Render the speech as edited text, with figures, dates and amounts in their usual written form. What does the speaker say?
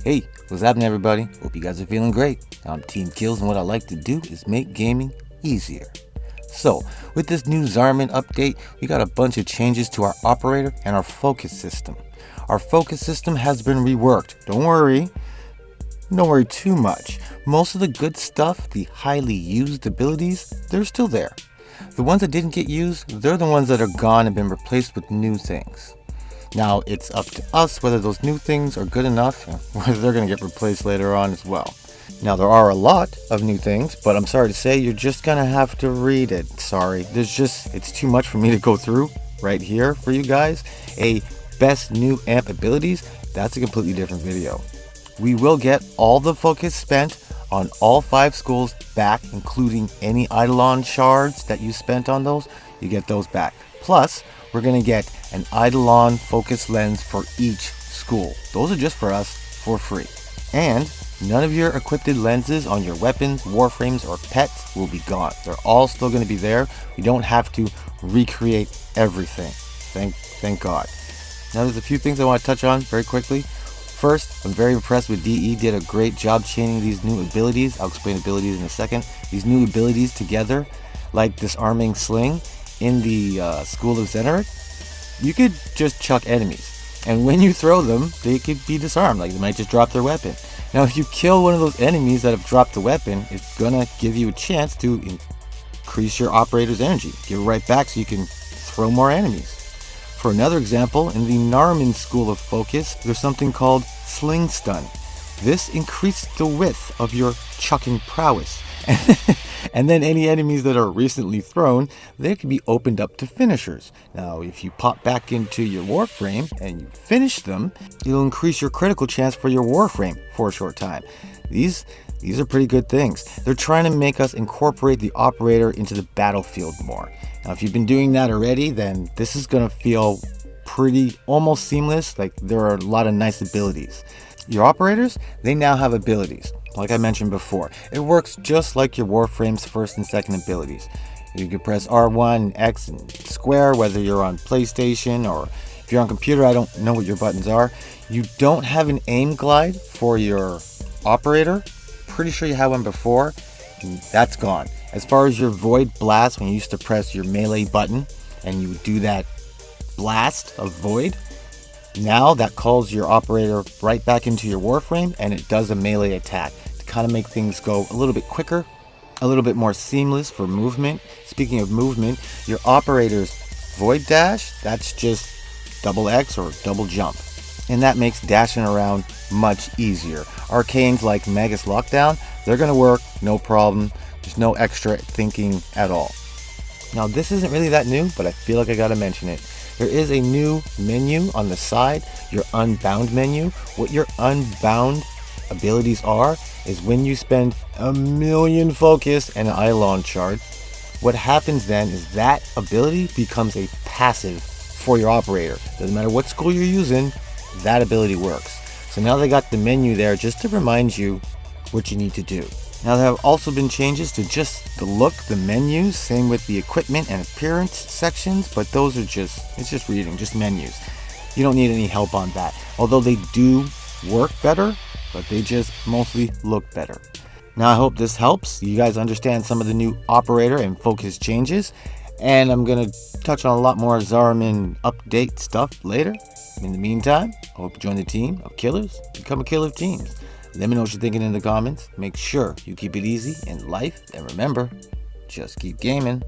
Hey, what's happening everybody? Hope you guys are feeling great. I'm Team Kills and what I like to do is make gaming easier. So, with this new Zariman update, we got a bunch of changes to our operator and our focus system. Our focus system has been reworked. Don't worry too much. Most of the good stuff, the highly used abilities, they're still there. The ones that didn't get used, they're the ones that are gone and been replaced with new things. Now, it's up to us whether those new things are good enough and whether they're going to get replaced later on as well. Now, there are a lot of new things, but I'm sorry to say you're just going to have to read it. Sorry, it's too much for me to go through right here for you guys. A best new amp abilities, that's a completely different video. We will get all the focus spent on all 5 schools back, including any Eidolon shards that you spent on those, you get those back. Plus, we're going to get an Eidolon focus lens for each school. Those are just for us for free. And none of your equipped lenses on your weapons, warframes, or pets will be gone. They're all still going to be there. You don't have to recreate everything. Thank God. Now there's a few things I want to touch on very quickly. First, I'm very impressed with DE. Did a great job chaining these new abilities. I'll explain abilities in a second. These new abilities together, like disarming sling in the School of Zenerith, you could just chuck enemies. And when you throw them, they could be disarmed. Like they might just drop their weapon. Now, if you kill one of those enemies that have dropped the weapon, it's gonna give you a chance to increase your operator's energy. Give it right back so you can throw more enemies. For another example, in the Zariman School of Focus, there's something called Sling Stun. This increased the width of your chucking prowess. And then any enemies that are recently thrown, they can be opened up to finishers. Now, if you pop back into your warframe and you finish them, it'll increase your critical chance for your warframe for a short time. These are pretty good things. They're trying to make us incorporate the operator into the battlefield more. Now, if you've been doing that already, then this is going to feel pretty almost seamless. Like there are a lot of nice abilities. Your operators, they now have abilities. Like I mentioned before, it works just like your Warframe's first and second abilities. You can press R1, X, and square, whether you're on PlayStation or if you're on computer. I don't know what your buttons are. You don't have an aim glide for your operator. Pretty sure you had one before. That's gone. As far as your Void Blast, when you used to press your melee button and you would do that blast of Void, now that calls your operator right back into your Warframe and it does a melee attack to kind of make things go a little bit quicker, a little bit more seamless for movement. Speaking of movement, your operator's Void Dash, that's just double X or double jump. And that makes dashing around much easier. Arcanes like Magus Lockdown, they're going to work, no problem. There's no extra thinking at all. Now this isn't really that new, but I feel like I got to mention it. There is a new menu on the side, your Unbound menu. What your Unbound abilities are is when you spend 1,000,000 focus and an Eidolon shard, what happens then is that ability becomes a passive for your operator. Doesn't matter what school you're using, that ability works. So now they got the menu there just to remind you what you need to do. Now there have also been changes to just the look, the menus, same with the equipment and appearance sections, but those are it's just reading, just menus. You don't need any help on that. Although they do work better, but they just mostly look better. Now I hope this helps. You guys understand some of the new operator and focus changes, and I'm going to touch on a lot more Zariman update stuff later. In the meantime, I hope you join the team of killers, become a killer of teams. Let me know what you're thinking in the comments. Make sure you keep it easy in life. And remember, just keep gaming.